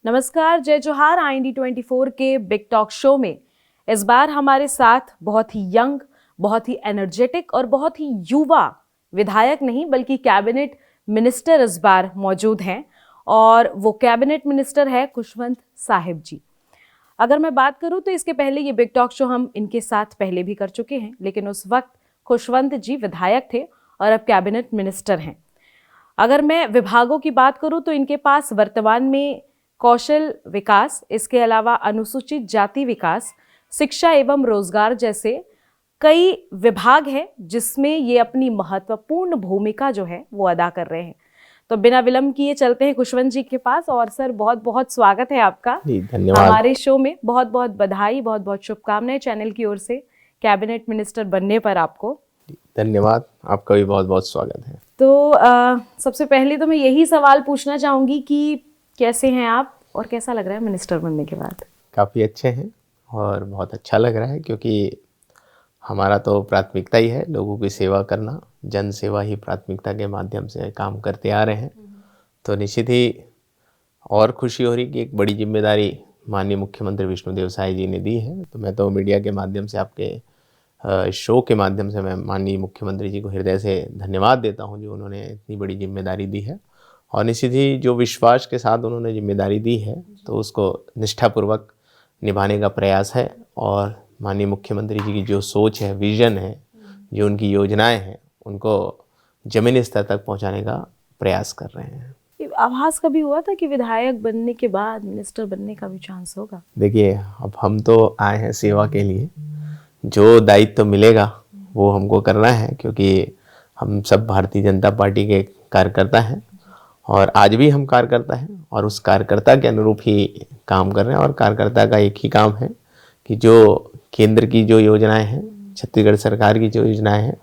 नमस्कार, जय जोहार। IND24 के बिग टॉक शो में इस बार हमारे साथ बहुत ही यंग, बहुत ही एनर्जेटिक और बहुत ही युवा विधायक नहीं बल्कि कैबिनेट मिनिस्टर इस बार मौजूद हैं और वो कैबिनेट मिनिस्टर है खुशवंत साहिब जी। अगर मैं बात करूं तो इसके पहले ये बिग टॉक शो हम इनके साथ पहले भी कर चुके हैं, लेकिन उस वक्त खुशवंत जी विधायक थे और अब कैबिनेट मिनिस्टर हैं। अगर मैं विभागों की बात करूं तो इनके पास वर्तमान में कौशल विकास, इसके अलावा अनुसूचित जाति विकास, शिक्षा एवं रोजगार जैसे कई विभाग हैं जिसमें ये अपनी महत्वपूर्ण भूमिका जो है वो अदा कर रहे हैं। तो बिना विलंब किए चलते हैं खुशवंत जी के पास। और सर, बहुत बहुत स्वागत है आपका हमारे शो में। बहुत बहुत बधाई, बहुत बहुत शुभकामनाएं चैनल की ओर से कैबिनेट मिनिस्टर बनने पर आपको। धन्यवाद, आपका भी बहुत बहुत स्वागत है। तो सबसे पहले तो मैं यही सवाल पूछना चाहूंगी कि कैसे हैं आप और कैसा लग रहा है मिनिस्टर बनने के बाद? काफ़ी अच्छे हैं और बहुत अच्छा लग रहा है, क्योंकि हमारा तो प्राथमिकता ही है लोगों की सेवा करना। जन सेवा ही प्राथमिकता के माध्यम से काम करते आ रहे हैं। तो निश्चित ही और खुशी हो रही कि एक बड़ी जिम्मेदारी माननीय मुख्यमंत्री विष्णुदेव साय जी ने दी है। तो मैं तो मीडिया के माध्यम से, आपके शो के माध्यम से मैं माननीय मुख्यमंत्री जी को हृदय से धन्यवाद देता हूं जो उन्होंने इतनी बड़ी जिम्मेदारी दी है। और निश्चित ही जो विश्वास के साथ उन्होंने जिम्मेदारी दी है तो उसको निष्ठापूर्वक निभाने का प्रयास है। और माननीय मुख्यमंत्री जी की जो सोच है, विजन है, जो उनकी योजनाएं हैं, उनको ज़मीनी स्तर तक पहुंचाने का प्रयास कर रहे हैं। आभास कभी हुआ था कि विधायक बनने के बाद मिनिस्टर बनने का भी चांस होगा? देखिए, अब हम तो आए हैं सेवा के लिए। जो दायित्व तो मिलेगा वो हमको करना है, क्योंकि हम सब भारतीय जनता पार्टी के कार्यकर्ता हैं और आज भी हम कार्यकर्ता हैं और उस कार्यकर्ता के अनुरूप ही काम कर रहे हैं। और कार्यकर्ता का एक ही काम है कि जो केंद्र की जो योजनाएं हैं, छत्तीसगढ़ सरकार की जो योजनाएं हैं,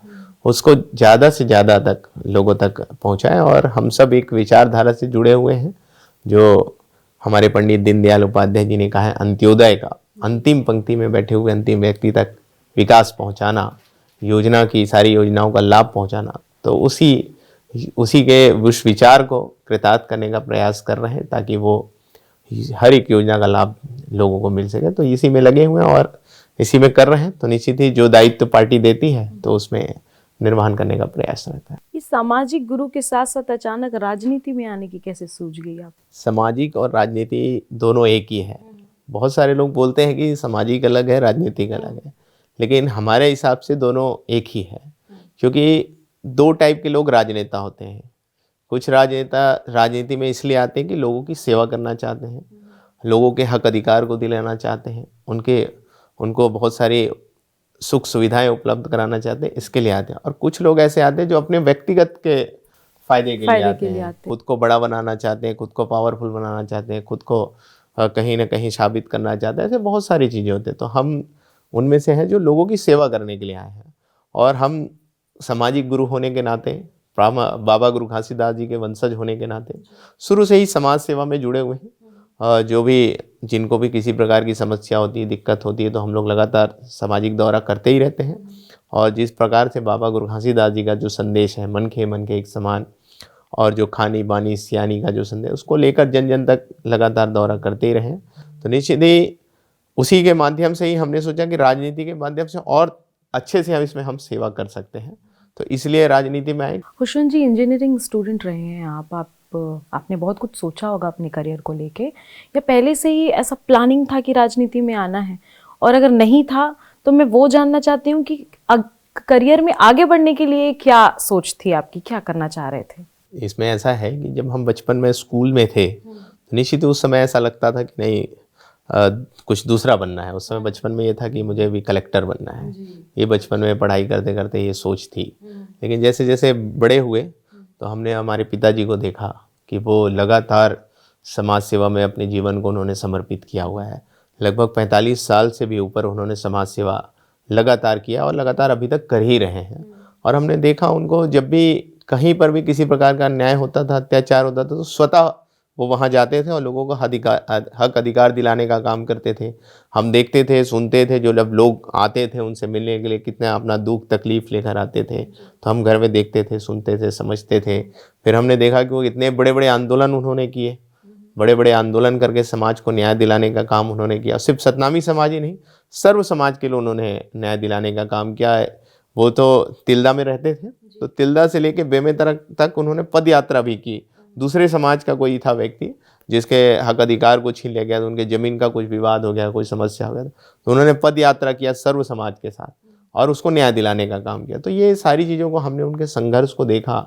उसको ज़्यादा से ज़्यादा तक लोगों तक पहुंचाएं। और हम सब एक विचारधारा से जुड़े हुए हैं जो हमारे पंडित दीनदयाल उपाध्याय जी ने कहा है, अंत्योदय का, अंतिम पंक्ति में बैठे हुए अंतिम व्यक्ति तक विकास पहुंचाना, योजना की सारी योजनाओं का लाभ पहुंचाना। तो उसी के उस विचार को कृतार्थ करने का प्रयास कर रहे हैं ताकि वो हर एक योजना का लाभ लोगों को मिल सके। तो इसी में लगे हुए हैं और इसी में कर रहे हैं। तो निश्चित ही जो दायित्व पार्टी देती है तो उसमें निर्वहन करने का प्रयास रहता है। इस सामाजिक गुरु के साथ साथ अचानक राजनीति में आने की कैसे सूझ गई आप? सामाजिक और राजनीति दोनों एक ही है। बहुत सारे लोग बोलते हैं कि सामाजिक अलग है, राजनीतिक अलग है, लेकिन हमारे हिसाब से दोनों एक ही है। क्योंकि दो टाइप के लोग राजनेता होते हैं। कुछ राजनेता राजनीति में इसलिए आते हैं कि लोगों की सेवा करना चाहते हैं, लोगों के हक अधिकार को दिलाना चाहते हैं, उनको बहुत सारी सुख सुविधाएं उपलब्ध कराना चाहते हैं, इसके लिए आते हैं। और कुछ लोग ऐसे आते हैं जो अपने व्यक्तिगत के फायदे के लिए आते हैं, खुद को बड़ा बनाना चाहते हैं, खुद को पावरफुल बनाना चाहते हैं, खुद को कहीं ना कहीं साबित करना चाहते हैं। ऐसे बहुत सारी चीज़ें होती हैं। तो हम उनमें से हैं जो लोगों की सेवा करने के लिए आए हैं। और हम सामाजिक गुरु होने के नाते, बाबा गुरु घासीदास जी के वंशज होने के नाते शुरू से ही समाज सेवा में जुड़े हुए हैं। जो भी जिनको भी किसी प्रकार की समस्या होती है, दिक्कत होती है, तो हम लोग लगातार सामाजिक दौरा करते ही रहते हैं। और जिस प्रकार से बाबा गुरु घासीदास जी का जो संदेश है, मन के एक समान, और जो खानी बानी सियानी का जो संदेश, उसको लेकर जन जन तक लगातार दौरा करते ही रहें। तो निश्चित ही उसी के माध्यम से ही हमने सोचा कि राजनीति के माध्यम से और अच्छे से हम सेवा कर सकते हैं, तो इसलिए राजनीति में आए। खुशवंत जी, इंजीनियरिंग स्टूडेंट रहे हैं आपने बहुत कुछ सोचा होगा अपने करियर को लेके, या पहले से ही ऐसा प्लानिंग था कि राजनीति में आना है? और अगर नहीं था तो मैं वो जानना चाहती हूँ कि करियर में आगे बढ़ने के लिए क्या सोच थी आपकी, क्या करना चाह रहे थे? इसमें ऐसा है कि जब हम बचपन में स्कूल में थे तो निश्चित उस समय ऐसा लगता था कि नहीं, कुछ दूसरा बनना है। उस समय बचपन में ये था कि मुझे भी कलेक्टर बनना है। ये बचपन में पढ़ाई करते करते ये सोच थी। लेकिन जैसे जैसे बड़े हुए तो हमने हमारे पिताजी को देखा कि वो लगातार समाज सेवा में अपने जीवन को उन्होंने समर्पित किया हुआ है। लगभग 45 साल से भी ऊपर उन्होंने समाज सेवा लगातार किया और लगातार अभी तक कर ही रहे हैं। और हमने देखा उनको, जब भी कहीं पर भी किसी प्रकार का अन्याय होता था, अत्याचार होता था, तो स्वतः वो वहाँ जाते थे और लोगों को हक अधिकार दिलाने का काम करते थे। हम देखते थे, सुनते थे, जो जब लोग आते थे उनसे मिलने के लिए कितना अपना दुख तकलीफ लेकर आते थे, तो हम घर में देखते थे, सुनते थे, समझते थे। फिर हमने देखा कि वो इतने बड़े बड़े आंदोलन उन्होंने किए बड़े बड़े आंदोलन करके समाज को न्याय दिलाने का काम उन्होंने किया। सिर्फ सतनामी समाज ही नहीं, सर्व समाज के लिए उन्होंने न्याय दिलाने का काम किया है। वो तो तिल्दा में रहते थे, तो तिल्दा से लेके बेमेतरा तक उन्होंने पद यात्रा भी की। दूसरे समाज का कोई था व्यक्ति जिसके हक अधिकार को छीन लिया गया, तो उनके ज़मीन का कुछ विवाद हो गया, कोई समस्या हो गया, तो उन्होंने पद यात्रा किया सर्व समाज के साथ और उसको न्याय दिलाने का काम किया। तो ये सारी चीज़ों को हमने उनके संघर्ष को देखा,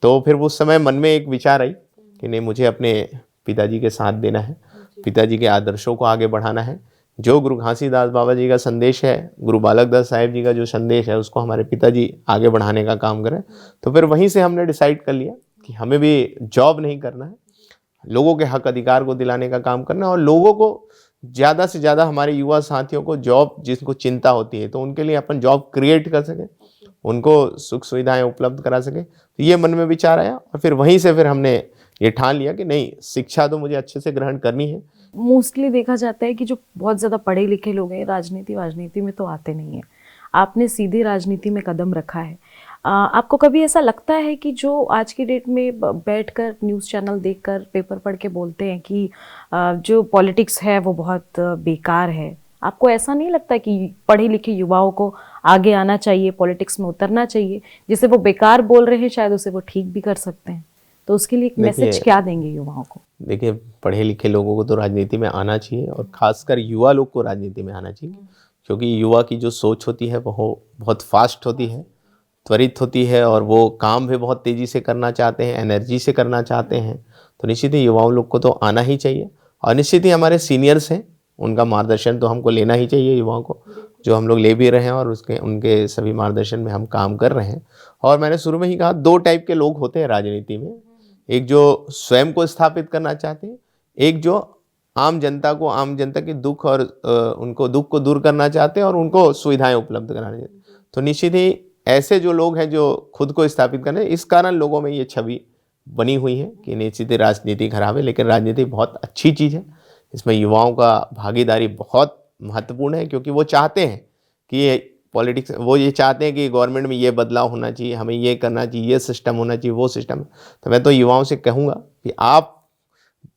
तो फिर उस समय मन में एक विचार आई कि नहीं, मुझे अपने पिताजी के साथ देना है, पिताजी के आदर्शों को आगे बढ़ाना है। जो गुरु घासीदास बाबा जी का संदेश है, गुरु बालक दास साहिब जी का जो संदेश है, उसको हमारे पिताजी आगे बढ़ाने का काम करें। तो फिर वहीं से हमने डिसाइड कर लिया कि हमें भी जॉब नहीं करना है, लोगों के हक अधिकार को दिलाने का काम करना है और लोगों को ज़्यादा से ज़्यादा, हमारे युवा साथियों को जॉब जिनको चिंता होती है, तो उनके लिए अपन जॉब क्रिएट कर सकें, उनको सुख सुविधाएं उपलब्ध करा सकें। तो ये मन में विचार आया और फिर वहीं से फिर हमने ये ठान लिया कि नहीं, शिक्षा तो मुझे अच्छे से ग्रहण करनी है। मोस्टली देखा जाता है कि जो बहुत ज़्यादा पढ़े लिखे लोग हैं राजनीति में तो आते नहीं हैं। आपने सीधे राजनीति में कदम रखा है। आपको कभी ऐसा लगता है कि जो आज की डेट में बैठकर न्यूज़ चैनल देखकर पेपर पढ़ के बोलते हैं कि जो पॉलिटिक्स है वो बहुत बेकार है, आपको ऐसा नहीं लगता कि पढ़े लिखे युवाओं को आगे आना चाहिए, पॉलिटिक्स में उतरना चाहिए? जिसे वो बेकार बोल रहे हैं शायद उसे वो ठीक भी कर सकते हैं, तो उसके लिए एक मैसेज क्या देंगे युवाओं को? देखिए, पढ़े लिखे लोगों को तो राजनीति में आना चाहिए और खासकर युवा लोग को राजनीति में आना चाहिए, क्योंकि युवा की जो सोच होती है वो बहुत फास्ट होती है, त्वरित होती है और वो काम भी बहुत तेज़ी से करना चाहते हैं, एनर्जी से करना चाहते हैं। तो निश्चित ही युवाओं लोग को तो आना ही चाहिए और निश्चित ही हमारे सीनियर्स हैं, उनका मार्गदर्शन तो हमको लेना ही चाहिए युवाओं को, जो हम लोग ले भी रहे हैं और उनके सभी मार्गदर्शन में हम काम कर रहे हैं। और मैंने शुरू में ही कहा, दो टाइप के लोग होते हैं राजनीति में, एक जो स्वयं को स्थापित करना चाहते हैं, एक जो आम जनता के दुख और उनको दुख को दूर करना चाहते हैं और उनको सुविधाएं उपलब्ध कराना चाहते हैं। तो निश्चित ही ऐसे जो लोग हैं जो खुद को स्थापित करने, इस कारण लोगों में ये छवि बनी हुई है कि निश्चित ही राजनीति खराब है, लेकिन राजनीति बहुत अच्छी चीज़ है। इसमें युवाओं का भागीदारी बहुत महत्वपूर्ण है, क्योंकि वो चाहते हैं कि ये पॉलिटिक्स, वो ये चाहते हैं कि गवर्नमेंट में ये बदलाव होना चाहिए, हमें ये करना चाहिए, ये सिस्टम होना चाहिए, वो सिस्टम। तो मैं तो युवाओं से कहूँगा कि आप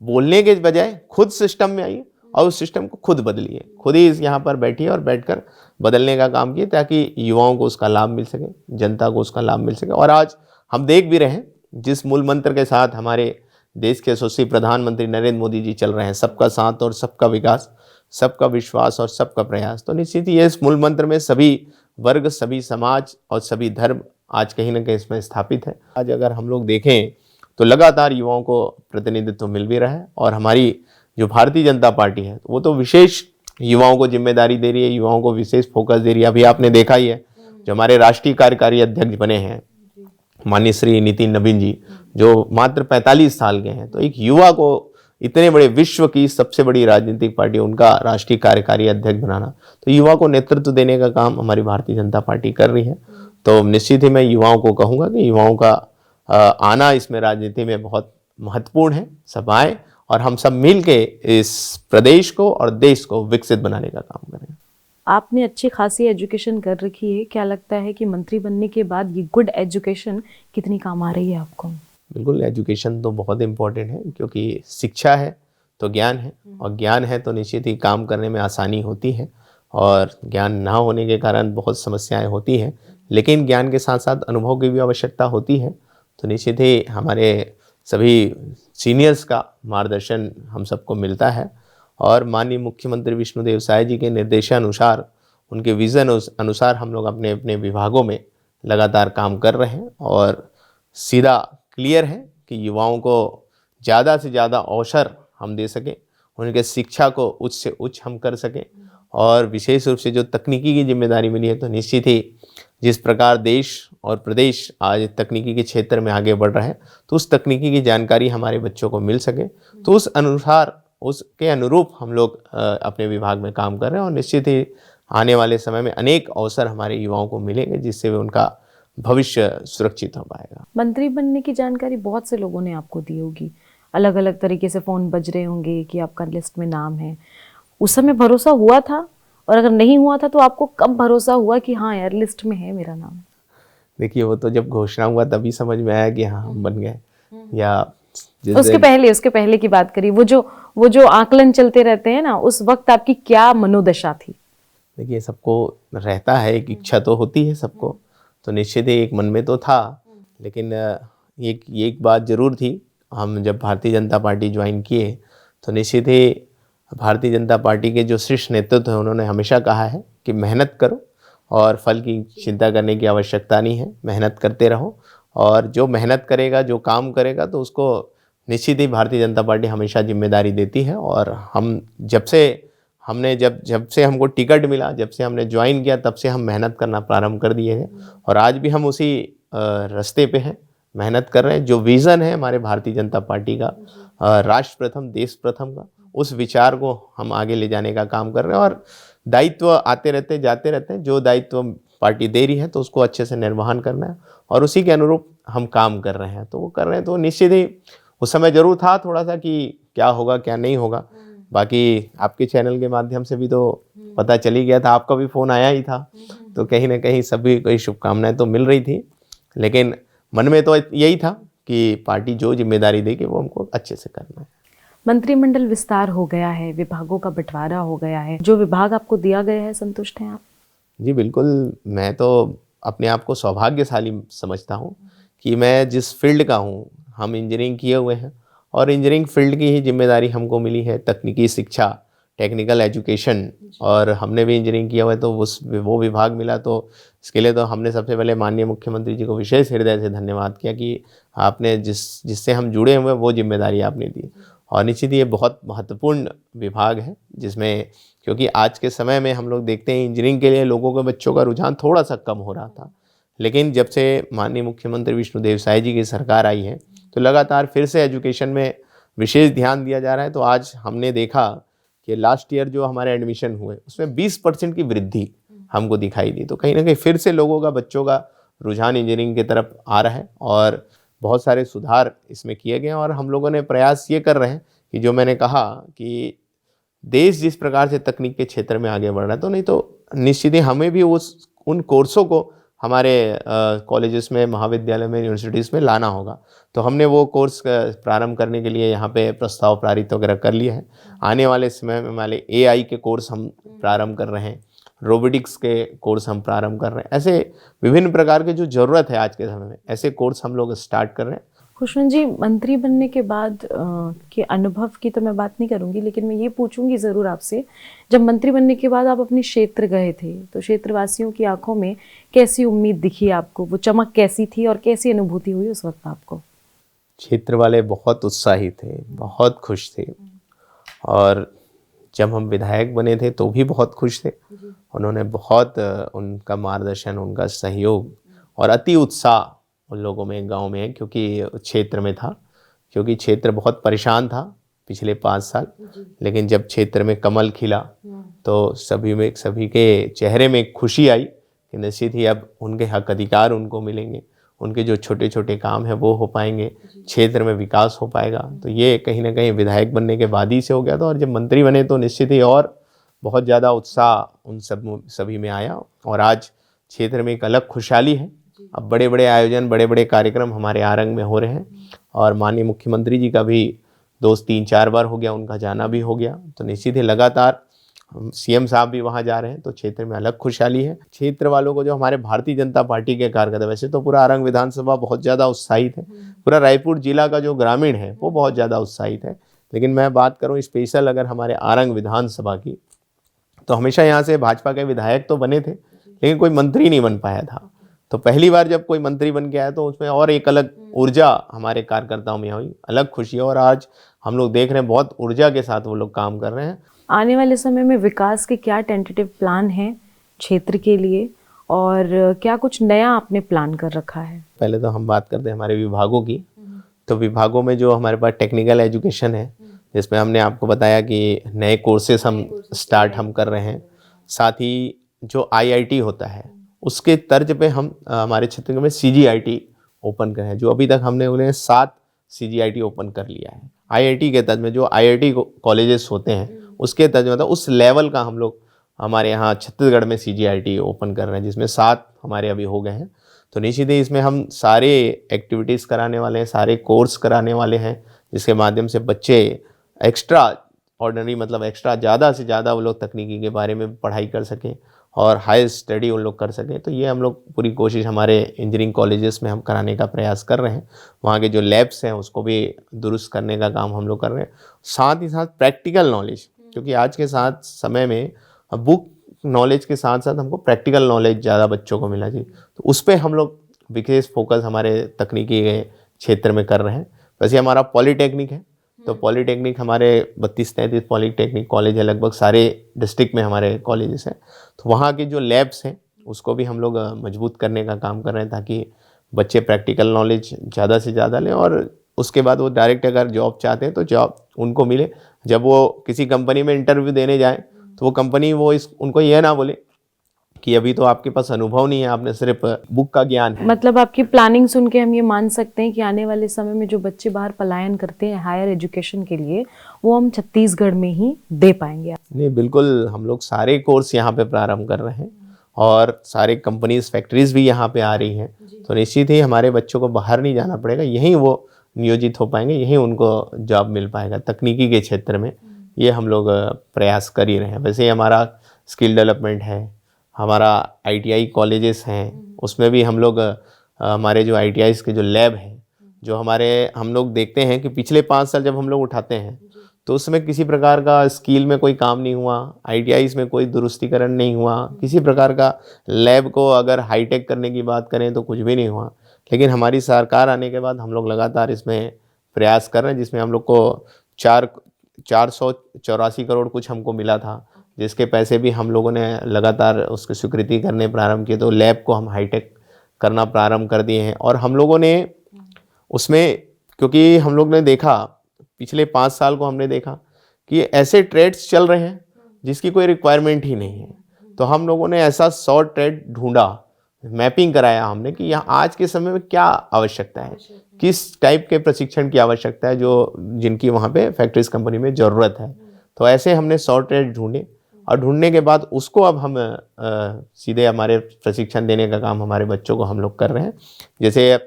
बोलने के बजाय खुद सिस्टम में आइए और उस सिस्टम को खुद बदलिए, खुद ही यहाँ पर बैठिए और बैठकर बदलने का काम किए, ताकि युवाओं को उसका लाभ मिल सके, जनता को उसका लाभ मिल सके। और आज हम देख भी रहे हैं, जिस मूल मंत्र के साथ हमारे देश के यशस्वी प्रधानमंत्री नरेंद्र मोदी जी चल रहे हैं, सबका साथ और सबका विकास, सबका विश्वास और सबका प्रयास, तो निश्चित ही इस मूल मंत्र में सभी वर्ग, सभी समाज और सभी धर्म आज कहीं ना कहीं इसमें स्थापित है। आज अगर हम लोग देखें तो लगातार युवाओं को प्रतिनिधित्व मिल भी रहा है और हमारी जो भारतीय जनता पार्टी है वो तो विशेष युवाओं को जिम्मेदारी दे रही है, युवाओं को विशेष फोकस दे रही है। अभी आपने देखा ही है, जो हमारे राष्ट्रीय कार्यकारी अध्यक्ष बने हैं माननीय श्री नितिन नवीन जी, जो मात्र 45 साल के हैं, तो एक युवा को इतने बड़े विश्व की सबसे बड़ी राजनीतिक पार्टी, उनका राष्ट्रीय कार्यकारी अध्यक्ष बनाना, तो युवा को नेतृत्व देने का काम हमारी भारतीय जनता पार्टी कर रही है। तो निश्चित ही मैं युवाओं को कहूँगा कि युवाओं का आना इसमें राजनीति में बहुत महत्वपूर्ण है। सब आए और हम सब मिल के इस प्रदेश को और देश को विकसित बनाने का काम करें। आपने अच्छी खासी एजुकेशन कर रखी है, क्या लगता है कि मंत्री बनने के बाद ये गुड एजुकेशन कितनी काम आ रही है आपको? बिल्कुल, एजुकेशन तो बहुत इम्पोर्टेंट है, क्योंकि शिक्षा है तो ज्ञान है और ज्ञान है तो निश्चित ही काम करने में आसानी होती है, और ज्ञान ना होने के कारण बहुत समस्याएं होती हैं, लेकिन ज्ञान के साथ साथ अनुभव की भी आवश्यकता होती है। तो निश्चित ही हमारे सभी सीनियर्स का मार्गदर्शन हम सबको मिलता है और माननीय मुख्यमंत्री विष्णुदेव साय जी के निर्देशानुसार, उनके विज़न अनुसार हम लोग अपने अपने विभागों में लगातार काम कर रहे हैं और सीधा क्लियर है कि युवाओं को ज़्यादा से ज़्यादा अवसर हम दे सकें, उनके शिक्षा को उच्च से उच्च हम कर सकें। और विशेष रूप से जो तकनीकी की जिम्मेदारी मिली है, तो निश्चित ही जिस प्रकार देश और प्रदेश आज तकनीकी के क्षेत्र में आगे बढ़ रहा है, तो उस तकनीकी की जानकारी हमारे बच्चों को मिल सके, तो उस अनुसार, उसके अनुरूप हम लोग अपने विभाग में काम कर रहे हैं। और निश्चित ही आने वाले समय में अनेक अवसर हमारे युवाओं को मिलेंगे, जिससे उनका भविष्य सुरक्षित हो पाएगा। मंत्री बनने की जानकारी बहुत से लोगों ने आपको दी होगी, अलग अलग तरीके से फ़ोन बज रहे होंगे कि आपका लिस्ट में नाम है। उस समय भरोसा हुआ था, और अगर नहीं हुआ था तो आपको कब भरोसा हुआ कि हाँ यार लिस्ट में है मेरा नाम? देखिए, वो तो जब घोषणा हुआ तभी समझ में आया कि हाँ हम बन गए, या उसके पहले की बात करिए, वो जो आकलन चलते रहते हैं ना, उस वक्त आपकी क्या मनोदशा थी? देखिए, सबको रहता है, एक इच्छा तो होती है सबको, तो निश्चित ही एक मन में तो था। लेकिन एक बात जरूर थी, हम जब भारतीय जनता पार्टी ज्वाइन किए तो निश्चित ही भारतीय जनता पार्टी के जो शीर्ष नेतृत्व है उन्होंने हमेशा कहा है कि मेहनत करो और फल की चिंता करने की आवश्यकता नहीं है, मेहनत करते रहो, और जो मेहनत करेगा, जो काम करेगा, तो उसको निश्चित ही भारतीय जनता पार्टी हमेशा जिम्मेदारी देती है। और हम जब से हमको टिकट मिला, जब से हमने ज्वाइन किया, तब से हम मेहनत करना प्रारंभ कर दिए हैं और आज भी हम उसी रास्ते पे हैं, मेहनत कर रहे हैं। जो विज़न है हमारे भारतीय जनता पार्टी का, राष्ट्र प्रथम देश प्रथम का, उस विचार को हम आगे ले जाने का काम कर रहे हैं। और दायित्व आते रहते जाते रहते हैं, जो दायित्व पार्टी दे रही है तो उसको अच्छे से निर्वहन करना है और उसी के अनुरूप हम काम कर रहे हैं। तो वो कर रहे हैं, तो निश्चित ही उस समय जरूर था थोड़ा सा कि क्या होगा क्या नहीं होगा। बाकी आपके चैनल के माध्यम से भी तो पता चली गया था, आपका भी फ़ोन आया ही था, तो कहीं ना कहीं सभी को शुभकामनाएं तो मिल रही थी। लेकिन मन में तो यही था कि पार्टी जो जिम्मेदारी देगी वो हमको अच्छे से करना है। मंत्रिमंडल विस्तार हो गया है, विभागों का बंटवारा हो गया है, जो विभाग आपको दिया गया है संतुष्ट हैं आप? जी बिल्कुल, मैं तो अपने आप को सौभाग्यशाली समझता हूँ कि मैं जिस फील्ड का हूँ, हम इंजीनियरिंग किए हुए हैं और इंजीनियरिंग फील्ड की ही जिम्मेदारी हमको मिली है, तकनीकी शिक्षा, टेक्निकल एजुकेशन, और हमने भी इंजीनियरिंग किया हुआ है, तो वो विभाग मिला। तो इसके लिए तो हमने सबसे पहले माननीय मुख्यमंत्री जी को विशेष हृदय से धन्यवाद किया कि आपने जिससे हम जुड़े हुए वो जिम्मेदारी आपने दी। और निश्चित ये बहुत महत्वपूर्ण विभाग है जिसमें, क्योंकि आज के समय में हम लोग देखते हैं इंजीनियरिंग के लिए लोगों के बच्चों का रुझान थोड़ा सा कम हो रहा था, लेकिन जब से माननीय मुख्यमंत्री विष्णुदेव साय जी की सरकार आई है तो लगातार फिर से एजुकेशन में विशेष ध्यान दिया जा रहा है। तो आज हमने देखा कि लास्ट ईयर जो हमारे एडमिशन हुए उसमें 20% की वृद्धि हमको दिखाई दी। तो कहीं ना कहीं फिर से लोगों का, बच्चों का रुझान इंजीनियरिंग की तरफ आ रहा है और बहुत सारे सुधार इसमें किए गए हैं। और हम लोगों ने प्रयास ये कर रहे हैं कि जो मैंने कहा कि देश जिस प्रकार से तकनीक के क्षेत्र में आगे बढ़ रहा है, तो नहीं तो निश्चित ही हमें भी उन कोर्सों को हमारे कॉलेजेस में, महाविद्यालय में, यूनिवर्सिटीज़ में लाना होगा। तो हमने वो कोर्स प्रारंभ करने के लिए यहाँ पे प्रस्ताव पारित वगैरह कर लिया है। आने वाले समय में हमारे AI के कोर्स हम प्रारंभ कर रहे हैं, रोबोटिक्स के कोर्स हम प्रारंभ कर रहे हैं। ऐसे विभिन्न प्रकार के जो ज़रूरत है आज के समय में, ऐसे कोर्स हम लोग स्टार्ट कर रहे हैं। खुशवंत जी, मंत्री बनने के बाद के अनुभव की तो मैं बात नहीं करूंगी, लेकिन मैं ये पूछूंगी ज़रूर आपसे, जब मंत्री बनने के बाद आप अपने क्षेत्र गए थे तो क्षेत्रवासियों की आंखों में कैसी उम्मीद दिखी आपको? वो चमक कैसी थी और कैसी अनुभूति हुई उस वक्त आपको? क्षेत्र वाले बहुत उत्साही थे, बहुत खुश थे, और जब हम विधायक बने थे तो भी बहुत खुश थे। उन्होंने बहुत उनका मार्गदर्शन, उनका सहयोग और अति उत्साह उन लोगों में गांव में है, क्योंकि क्षेत्र में था, क्योंकि क्षेत्र बहुत परेशान था पिछले 5 साल। लेकिन जब क्षेत्र में कमल खिला तो सभी के चेहरे में खुशी आई कि निश्चित ही अब उनके हक अधिकार उनको मिलेंगे, उनके जो छोटे छोटे काम हैं वो हो पाएंगे, क्षेत्र में विकास हो पाएगा। तो ये कहीं ना कहीं विधायक बनने के बाद ही से हो गया था। और जब मंत्री बने तो निश्चित ही और बहुत ज़्यादा उत्साह उन सभी में आया और आज क्षेत्र में एक अलग खुशहाली है। अब बड़े बड़े आयोजन, बड़े बड़े कार्यक्रम हमारे आरंग में हो रहे हैं और माननीय मुख्यमंत्री जी का भी 2-3-4 बार हो गया, उनका जाना भी हो गया। तो निश्चित ही लगातार CM साहब भी वहाँ जा रहे हैं, तो क्षेत्र में अलग खुशहाली है। क्षेत्र वालों को, जो हमारे भारतीय जनता पार्टी के कार्यकर्ता, वैसे तो पूरा आरंग विधानसभा बहुत ज़्यादा उत्साहित है, पूरा रायपुर जिला का जो ग्रामीण है वो बहुत ज़्यादा उत्साहित है। लेकिन मैं बात करूँ स्पेशल अगर हमारे आरंग विधानसभा की, तो हमेशा यहाँ से भाजपा के विधायक तो बने थे लेकिन कोई मंत्री नहीं बन पाया था। तो पहली बार जब कोई मंत्री बन के आया तो उसमें और एक अलग ऊर्जा हमारे कार्यकर्ताओं में हुई, अलग खुशी है। और आज हम लोग देख रहे हैं बहुत ऊर्जा के साथ वो लोग काम कर रहे हैं। आने वाले समय में विकास के क्या टेंटेटिव प्लान हैं क्षेत्र के लिए, और क्या कुछ नया आपने प्लान कर रखा है? पहले तो हम बात करते हैं हमारे विभागों की। तो विभागों में जो हमारे पास टेक्निकल एजुकेशन है, जिसमें हमने आपको बताया कि नए कोर्सेस हम कर रहे हैं। साथ ही जो IIT होता है उसके तर्ज पे हम हमारे क्षेत्र में CGIT ओपन कर रहे हैं, जो अभी तक हमने उन्हें 7 CGIT ओपन कर लिया है। IIT के तर्ज में जो IIT कॉलेजेस होते हैं उसके तर्ज में, उस लेवल का हम लोग हमारे यहाँ छत्तीसगढ़ में CGIT ओपन कर रहे हैं, जिसमें 7 हमारे अभी हो गए हैं। तो निश्चित ही इसमें हम सारे एक्टिविटीज़ कराने वाले हैं, सारे कोर्स कराने वाले हैं, जिसके माध्यम से बच्चे एक्स्ट्रा ऑर्डिनरी मतलब एक्स्ट्रा ज़्यादा से ज़्यादा वो लोग तकनीकी के बारे में पढ़ाई कर सकें और हायर स्टडी उन लोग कर सकें। तो ये हम लोग पूरी कोशिश हमारे इंजीनियरिंग कॉलेजेस में हम कराने का प्रयास कर रहे हैं। वहाँ के जो लैब्स हैं उसको भी दुरुस्त करने का काम हम लोग कर रहे हैं। साथ ही साथ प्रैक्टिकल नॉलेज, क्योंकि आज के साथ समय में बुक नॉलेज के साथ साथ हमको प्रैक्टिकल नॉलेज ज़्यादा बच्चों को मिला चाहिए, तो उस पर हम लोग विशेष फोकस हमारे तकनीकी के क्षेत्र में कर रहे हैं। वैसे हमारा पॉलीटेक्निक है, तो पॉलीटेक्निक हमारे 32-33 पॉलीटेक्निक कॉलेज है, लगभग सारे डिस्ट्रिक्ट में हमारे कॉलेजेस हैं। तो वहाँ के जो लैब्स हैं उसको भी हम लोग मजबूत करने का काम कर रहे हैं, ताकि बच्चे प्रैक्टिकल नॉलेज ज़्यादा से ज़्यादा लें और उसके बाद वो डायरेक्ट अगर जॉब चाहते हैं तो जॉब उनको मिले। जब वो किसी कंपनी में इंटरव्यू देने जाए तो वो कंपनी उनको यह ना बोले कि अभी तो आपके पास अनुभव नहीं है, आपने सिर्फ बुक का ज्ञान है। मतलब आपकी प्लानिंग सुन के हम ये मान सकते हैं कि आने वाले समय में जो बच्चे बाहर पलायन करते हैं हायर एजुकेशन के लिए, वो हम छत्तीसगढ़ में ही दे पाएंगे। नहीं, बिल्कुल, हम लोग सारे कोर्स यहाँ पे प्रारंभ कर रहे हैं और सारे कंपनीज फैक्ट्रीज भी यहाँ पे आ रही हैं। तो निश्चित ही हमारे बच्चों को बाहर नहीं जाना पड़ेगा, यहीं वो नियोजित हो पाएंगे, यहीं उनको जॉब मिल पाएगा तकनीकी के क्षेत्र में। ये हम लोग प्रयास कर ही रहे हैं। वैसे ही हमारा स्किल डेवलपमेंट है, हमारा ITI कॉलेजेस हैं, उसमें भी हम लोग हमारे जो ITIs के जो लैब हैं, जो हम लोग देखते हैं कि पिछले 5 साल जब हम लोग उठाते हैं तो उसमें किसी प्रकार का स्किल में कोई काम नहीं हुआ, ITIs में कोई दुरुस्तीकरण नहीं हुआ, किसी प्रकार का लैब को अगर हाईटेक करने की बात करें तो कुछ भी नहीं हुआ। लेकिन हमारी सरकार आने के बाद हम लोग लगातार इसमें प्रयास कर रहे हैं, जिसमें हम लोग को 484 करोड़ कुछ हमको मिला था, जिसके पैसे भी हम लोगों ने लगातार उसकी स्वीकृति करने प्रारंभ किए। तो लैब को हम हाईटेक करना प्रारंभ कर दिए हैं और हम लोगों ने उसमें, क्योंकि हम लोग ने देखा पिछले 5 साल को हमने देखा कि ऐसे ट्रेड्स चल रहे हैं जिसकी कोई रिक्वायरमेंट ही नहीं है। तो हम लोगों ने ऐसा 100 ट्रेड ढूंढा, मैपिंग कराया हमने कि यहाँ आज के समय में क्या आवश्यकता है, किस टाइप के प्रशिक्षण की आवश्यकता है, जो जिनकी वहाँ पे फैक्ट्रीज कंपनी में ज़रूरत है। तो ऐसे हमने 100 ट्रेड ढूंढे और ढूंढने के बाद उसको अब हम सीधे हमारे प्रशिक्षण देने का काम हमारे बच्चों को हम लोग कर रहे हैं। जैसे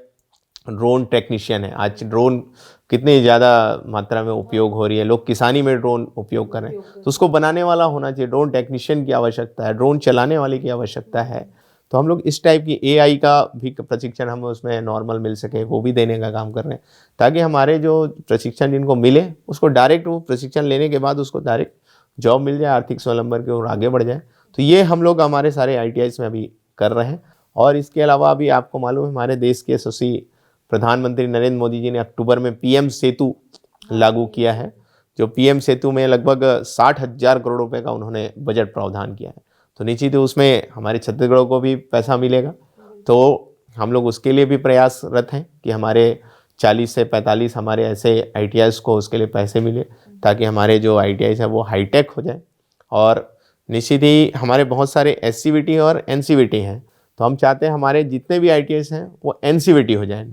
ड्रोन टेक्नीशियन है, आज ड्रोन कितनी ज़्यादा मात्रा में उपयोग हो रही है, लोग किसानी में ड्रोन उपयोग कर रहे हैं, तो उसको बनाने वाला होना चाहिए, ड्रोन टेक्नीशियन की आवश्यकता है, ड्रोन चलाने वाले की आवश्यकता है। तो हम लोग इस टाइप की AI का भी प्रशिक्षण हम उसमें नॉर्मल मिल सके वो भी देने का काम कर रहे हैं, ताकि हमारे जो प्रशिक्षण जिनको मिले उसको डायरेक्ट वो प्रशिक्षण लेने के बाद उसको डायरेक्ट जॉब मिल जाए, आर्थिक स्वावलंबन की ओर आगे बढ़ जाए। तो ये हम लोग हमारे सारे ITIs में अभी कर रहे हैं। और इसके अलावा अभी आपको मालूम है हमारे देश के यशस्वी प्रधानमंत्री नरेंद्र मोदी जी ने अक्टूबर में PM सेतु लागू किया है, जो PM सेतु में लगभग 60,000 करोड़ रुपए का उन्होंने बजट प्रावधान किया है। तो निश्चित उसमें हमारे छत्तीसगढ़ को भी पैसा मिलेगा, तो हम लोग उसके लिए भी प्रयासरत हैं कि हमारे 40 से 45 हमारे ऐसे ITIs को उसके लिए पैसे मिले, ताकि हमारे जो ITIs है वो हाईटेक हो जाए। और निश्चित ही हमारे बहुत सारे SCVT और NCVT हैं, तो हम चाहते हैं हमारे जितने भी ITIs हैं वो NCVT हो जाए,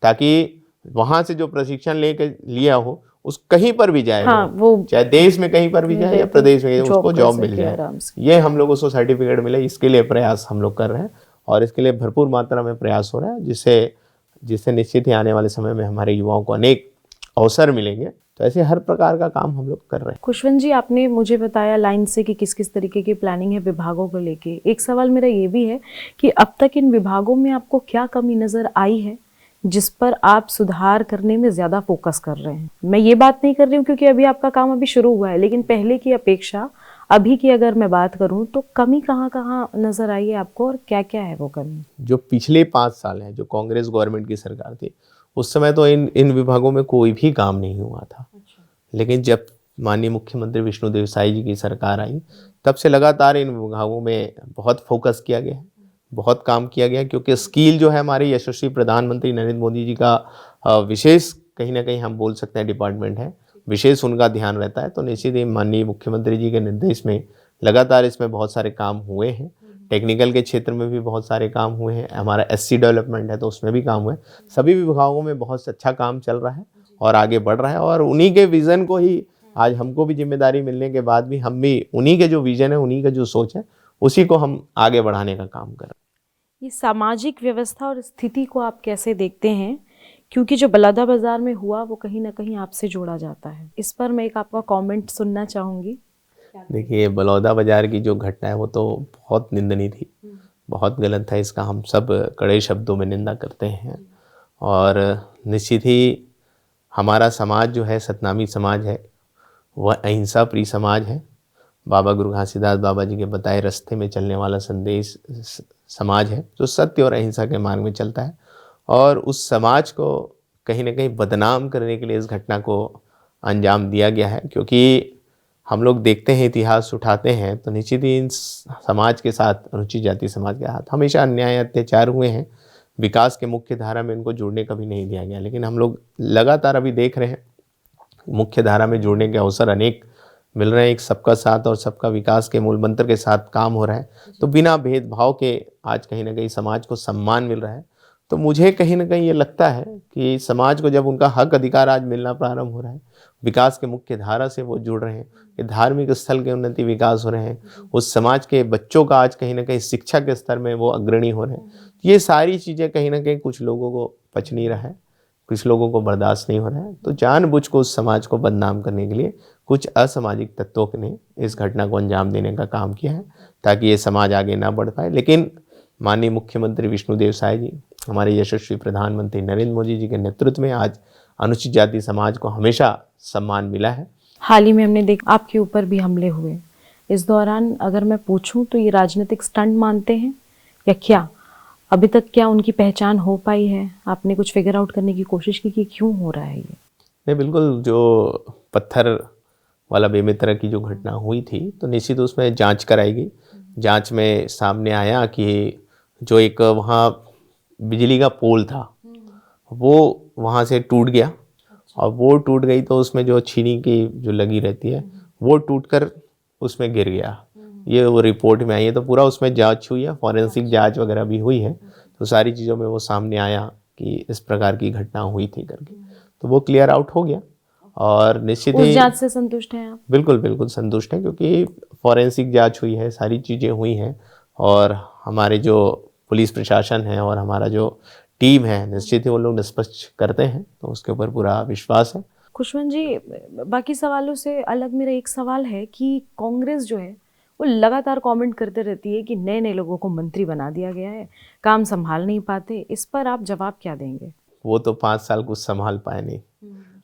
ताकि वहाँ से जो प्रशिक्षण लेके लिया हो उस कहीं पर भी जाए, हाँ, वो चाहे देश में कहीं पर भी जाए या प्रदेश में, उसको जॉब मिल जाए, ये हम लोग उसको सर्टिफिकेट मिले, इसके लिए प्रयास हम लोग कर रहे हैं। और इसके लिए भरपूर मात्रा में प्रयास हो रहा है, जिससे निश्चित ही आने वाले समय में हमारे युवाओं को अनेक अवसर मिलेंगे। तो ऐसे हर प्रकार का काम हम लोग कर रहे हैं। खुशवंत जी, आपने मुझे बताया लाइन से कि किस किस तरीके की प्लानिंग है विभागों को लेके। एक सवाल मेरा ये भी है कि अब तक इन विभागों में आपको क्या कमी नजर आई है जिस पर आप सुधार करने में ज़्यादा फोकस कर रहे हैं? मैं ये बात नहीं कर रही हूँ क्योंकि अभी आपका काम अभी शुरू हुआ है, लेकिन पहले की अपेक्षा अभी की अगर मैं बात करूँ तो कमी कहाँ कहाँ नज़र आई है आपको और क्या क्या है वो कमी? जो पिछले 5 साल हैं, जो कांग्रेस गवर्नमेंट की सरकार थी, उस समय तो इन विभागों में कोई भी काम नहीं हुआ था। लेकिन जब माननीय मुख्यमंत्री विष्णुदेव साई जी की सरकार आई, तब से लगातार इन विभागों में बहुत फोकस किया गया है, बहुत काम किया गया, क्योंकि स्किल जो है हमारे यशस्वी प्रधानमंत्री नरेंद्र मोदी जी का विशेष कहीं ना कहीं हम बोल सकते हैं डिपार्टमेंट है, विशेष उनका ध्यान रहता है। तो निश्चित ही माननीय मुख्यमंत्री जी के निर्देश में लगातार इसमें बहुत सारे काम हुए हैं। टेक्निकल के क्षेत्र में भी बहुत सारे काम हुए हैं, हमारा SC डेवलपमेंट है तो उसमें भी काम हुए। सभी विभागों में बहुत अच्छा काम चल रहा है और आगे बढ़ रहा है, और उन्हीं के विज़न को ही आज हमको भी जिम्मेदारी मिलने के बाद भी हम भी उन्हीं के जो विजन है, उन्हीं का जो सोच है, उसी को हम आगे बढ़ाने का काम कर रहे हैं। ये सामाजिक व्यवस्था और स्थिति को आप कैसे देखते हैं? क्योंकि जो बलौदाबाजार में हुआ वो कहीं ना कहीं आपसे जोड़ा जाता है। इस पर मैं एक आपका कमेंट सुनना चाहूँगी। देखिए, बलौदाबाजार की जो घटना है वो तो बहुत निंदनीय थी, बहुत गलत था। इसका हम सब कड़े शब्दों में निंदा करते हैं। और निश्चित ही हमारा समाज जो है, सतनामी समाज है, वह अहिंसा प्रिय समाज है। बाबा गुरु घासीदास बाबा जी के बताए रास्ते में चलने वाला संदेश समाज है, जो सत्य और अहिंसा के मार्ग में चलता है। और उस समाज को कहीं ना कहीं बदनाम करने के लिए इस घटना को अंजाम दिया गया है। क्योंकि हम लोग देखते हैं, इतिहास उठाते हैं, तो निश्चित ही इन समाज के साथ, अनुसूचित जाति समाज के साथ हमेशा अन्याय अत्याचार हुए हैं। विकास के मुख्य धारा में इनको जुड़ने का भी नहीं दिया गया। लेकिन हम लोग लगातार अभी देख रहे हैं, मुख्य धारा में जुड़ने के अवसर अनेक मिल रहे हैं। एक सबका साथ और सबका विकास के मूल मंत्र के साथ काम हो रहा है। तो बिना भेदभाव के आज कहीं ना कहीं समाज को सम्मान मिल रहा है। तो मुझे कहीं ना कहीं ये लगता है कि समाज को जब उनका हक अधिकार आज मिलना प्रारंभ हो रहा है, विकास के मुख्य धारा से वो जुड़ रहे हैं, ये धार्मिक स्थल के उन्नति विकास हो रहे हैं, उस समाज के बच्चों का आज कहीं ना कहीं शिक्षा के स्तर में वो अग्रणी हो रहे हैं, ये सारी चीज़ें कहीं ना कहीं कुछ लोगों को पच नहीं रहा है, कुछ लोगों को बर्दाश्त नहीं हो रहा है। तो जानबूझ को उस समाज को बदनाम करने के लिए कुछ असामाजिक तत्वों ने इस घटना को अंजाम देने का काम किया है, ताकि ये समाज आगे ना बढ़ पाए। लेकिन माननीय मुख्यमंत्री विष्णुदेव साय जी, हमारे यशस्वी प्रधानमंत्री नरेंद्र मोदी जी के नेतृत्व में आज अनुसूचित जाति समाज को हमेशा सम्मान मिला है। हाल ही में हमने देखा आपके ऊपर भी हमले हुए। इस दौरान अगर मैं पूछूं तो ये राजनीतिक स्टंट मानते हैं या क्या? अभी तक क्या उनकी पहचान हो पाई है? आपने कुछ फिगर आउट करने की कोशिश की कि क्यों हो रहा है ये? नहीं, बिल्कुल। जो पत्थर वाला बेमित्र की जो घटना हुई थी, तो निश्चित उसमें जांच कराई गई। जांच में सामने आया कि जो एक वहाँ बिजली का पोल था, वो वहाँ से टूट गया। और वो टूट गई तो उसमें जो छीनी की जो लगी रहती है, वो टूटकर उसमें गिर गया। ये वो रिपोर्ट में आई है। तो पूरा उसमें जांच हुई है, फॉरेंसिक जांच वगैरह भी हुई है। तो सारी चीज़ों में वो सामने आया कि इस प्रकार की घटना हुई थी करके। तो वो क्लियर आउट हो गया। और निश्चित ही उस जांच से संतुष्ट हैं आप? बिल्कुल बिल्कुल संतुष्ट हैं, क्योंकि फॉरेंसिक जांच हुई है, सारी चीज़ें हुई हैं। और हमारे जो पुलिस प्रशासन है और हमारा जो टीम है, निश्चित ही वो लोग निष्पक्ष करते हैं। तो उसके ऊपर पूरा विश्वास है। खुशवंत जी, बाकी सवालों से अलग मेरा एक सवाल है कि कांग्रेस जो है वो लगातार कमेंट करते रहती है कि नए नए लोगों को मंत्री बना दिया गया है, काम संभाल नहीं पाते। इस पर आप जवाब क्या देंगे? वो तो 5 साल कुछ संभाल पाए नहीं।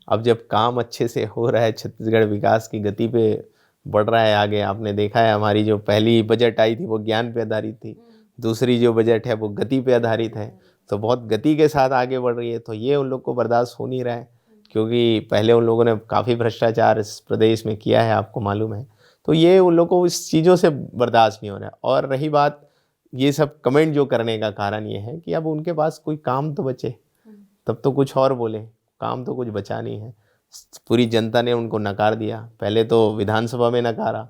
अब जब काम अच्छे से हो रहा है, छत्तीसगढ़ विकास की गति पे बढ़ रहा है आगे, आपने देखा है हमारी जो पहली बजट आई थी वो ज्ञान पे आधारित थी, दूसरी जो बजट है वो गति पे आधारित है। तो बहुत गति के साथ आगे बढ़ रही है। तो ये उन लोग को बर्दाश्त हो नहीं रहा है, क्योंकि पहले उन लोगों ने काफ़ी भ्रष्टाचार इस प्रदेश में किया है, आपको मालूम है। तो ये उन लोगों को इस चीज़ों से बर्दाश्त नहीं हो रहा है। और रही बात ये सब कमेंट जो करने का कारण ये है कि अब उनके पास कोई काम तो बचे, तब तो कुछ और बोले। काम तो कुछ बचा नहीं है। पूरी जनता ने उनको नकार दिया। पहले तो विधानसभा में नकारा,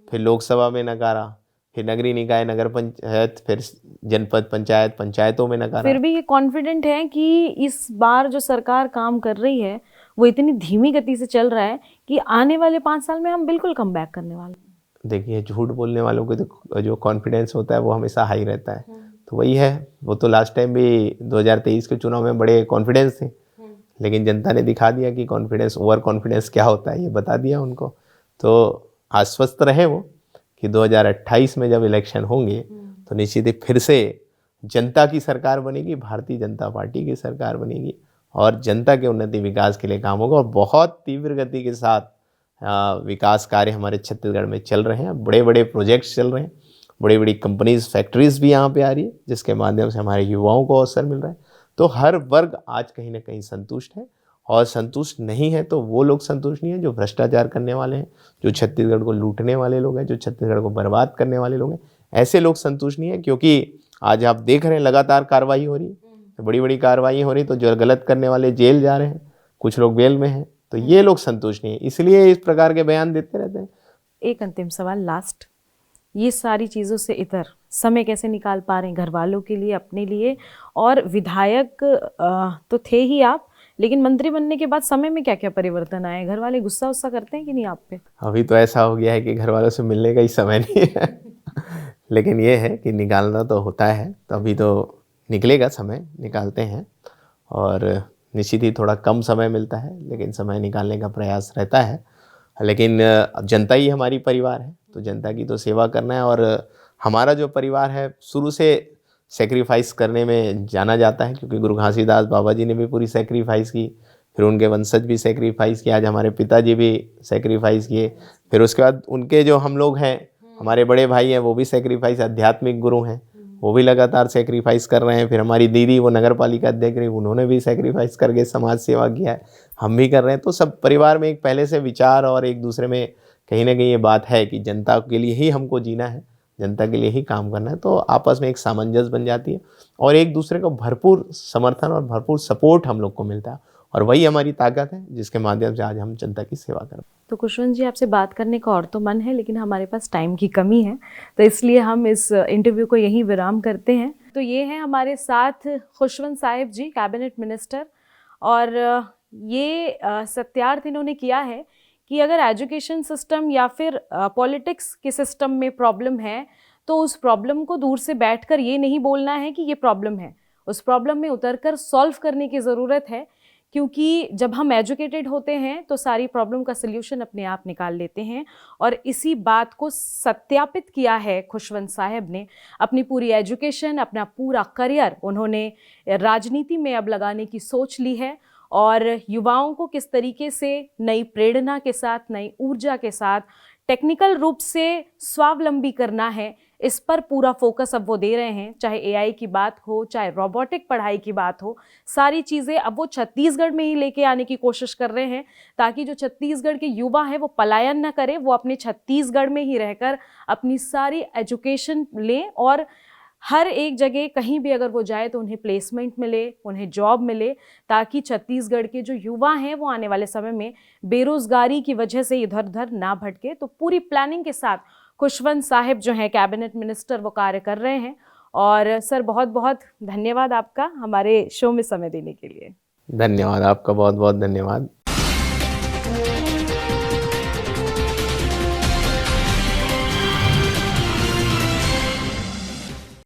फिर लोकसभा में नकारा, फिर नगरीय निकाय, नगर पंचायत, फिर जनपद पंचायत, पंचायतों में नकारा। फिर भी ये कॉन्फिडेंट है कि इस बार जो सरकार काम कर रही है वो इतनी धीमी गति से चल रहा है कि आने वाले 5 साल में हम बिल्कुल कम बैक करने वाले हैं। देखिए, झूठ बोलने वालों को तो जो कॉन्फिडेंस होता है वो हमेशा हाई रहता है। तो वही है, वो तो लास्ट टाइम भी 2023 के चुनाव में बड़े कॉन्फिडेंस थे, लेकिन जनता ने दिखा दिया कि कॉन्फिडेंस, ओवर कॉन्फिडेंस क्या होता है, ये बता दिया उनको। तो आश्वस्त रहे वो कि 2028 में जब इलेक्शन होंगे तो निश्चित ही फिर से जनता की सरकार बनेगी, भारतीय जनता पार्टी की सरकार बनेगी, और जनता के उन्नति विकास के लिए काम होगा। और बहुत तीव्र गति के साथ विकास कार्य हमारे छत्तीसगढ़ में चल रहे हैं। बड़े बड़े प्रोजेक्ट्स चल रहे हैं, बड़ी बड़ी कंपनीज, फैक्ट्रीज भी यहाँ पे आ रही है, जिसके माध्यम से हमारे युवाओं को अवसर मिल रहा है। तो हर वर्ग आज कहीं ना कहीं संतुष्ट है। और संतुष्ट नहीं है तो वो लोग संतुष्ट नहीं है जो भ्रष्टाचार करने वाले हैं, जो छत्तीसगढ़ को लूटने वाले लोग हैं, जो छत्तीसगढ़ को बर्बाद करने वाले लोग हैं, ऐसे लोग संतुष्ट नहीं है। क्योंकि आज आप देख रहे हैं लगातार कार्रवाई हो रही है, बड़ी बड़ी कार्रवाई हो रही, तो जो गलत करने वाले जेल जा रहे हैं, कुछ लोग बेल में हैं। तो ये लोग संतुष्ट नहीं है, इसलिए इस प्रकार के बयान देते रहते हैं। एक अंतिम सवाल लास्ट, ये सारी चीज़ों से इतर समय कैसे निकाल पा रहे हैं घर वालों के लिए, अपने लिए? और विधायक तो थे ही आप, लेकिन मंत्री बनने के बाद समय में क्या क्या परिवर्तन आए? घर वाले गुस्सा उस्सा करते हैं कि नहीं आप पे? अभी तो ऐसा हो गया है कि घर वालों से मिलने का ही समय नहीं है लेकिन ये है कि निकालना तो होता है, तो अभी तो निकलेगा, समय निकालते हैं। और निश्चित ही थोड़ा कम समय मिलता है, लेकिन समय निकालने का प्रयास रहता है। लेकिन जनता ही हमारी परिवार है, तो जनता की तो सेवा करना है। और हमारा जो परिवार है शुरू से सेक्रीफाइस करने में जाना जाता है, क्योंकि गुरु घासीदास बाबा जी ने भी पूरी सेक्रीफाइस की, फिर उनके वंशज भी सेक्रीफाइस किया, आज हमारे पिताजी भी सेक्रीफाइस किए, फिर उसके बाद उनके जो हम लोग हैं, हमारे बड़े भाई हैं, वो भी सेक्रीफाइस, आध्यात्मिक गुरु हैं, वो भी लगातार सेक्रीफाइस कर रहे हैं। फिर हमारी दीदी, वो नगर पालिका अध्यक्ष रही, उन्होंने भी सेक्रीफाइस करके समाज सेवा किया है, हम भी कर रहे हैं। तो सब परिवार में एक पहले से विचार और एक दूसरे में कहीं ना कहीं ये बात है कि जनता के लिए ही हमको जीना है, जनता के लिए ही काम करना है। तो आपस में एक सामंजस्य बन जाती है और एक दूसरे को भरपूर समर्थन और भरपूर सपोर्ट हम लोग को मिलता है, और वही हमारी ताकत है जिसके माध्यम से आज हम जनता की सेवा कर रहे हैं। तो खुशवंत जी, आपसे बात करने का और तो मन है, लेकिन हमारे पास टाइम की कमी है, तो इसलिए हम इस इंटरव्यू को यहीं विराम करते हैं। तो ये हैं हमारे साथ खुशवंत साहिब जी, कैबिनेट मिनिस्टर, और ये सत्यार्थ इन्होंने किया है कि अगर एजुकेशन सिस्टम या फिर पॉलिटिक्स के सिस्टम में प्रॉब्लम है, तो उस प्रॉब्लम को दूर से बैठकर ये नहीं बोलना है कि ये प्रॉब्लम है, उस प्रॉब्लम में उतरकर सॉल्व करने की ज़रूरत है। क्योंकि जब हम एजुकेटेड होते हैं तो सारी प्रॉब्लम का सल्यूशन अपने आप निकाल लेते हैं, और इसी बात को सत्यापित किया है खुशवंत साहब ने। अपनी पूरी एजुकेशन, अपना पूरा करियर उन्होंने राजनीति में अब लगाने की सोच ली है, और युवाओं को किस तरीके से नई प्रेरणा के साथ, नई ऊर्जा के साथ टेक्निकल रूप से स्वावलंबी करना है, इस पर पूरा फोकस अब वो दे रहे हैं। चाहे एआई की बात हो, चाहे रोबोटिक पढ़ाई की बात हो, सारी चीज़ें अब वो छत्तीसगढ़ में ही लेके आने की कोशिश कर रहे हैं, ताकि जो छत्तीसगढ़ के युवा हैं वो पलायन ना करें, वो अपने छत्तीसगढ़ में ही रहकर अपनी सारी एजुकेशन लें, और हर एक जगह कहीं भी अगर वो जाए तो उन्हें प्लेसमेंट मिले, उन्हें जॉब मिले, ताकि छत्तीसगढ़ के जो युवा हैं वो आने वाले समय में बेरोज़गारी की वजह से इधर उधर ना भटके। तो पूरी प्लानिंग के साथ खुशवंत साहिब जो हैं कैबिनेट मिनिस्टर, वो कार्य कर रहे हैं। और सर, बहुत बहुत धन्यवाद आपका हमारे शो में समय देने के लिए। धन्यवाद, आपका बहुत बहुत धन्यवाद।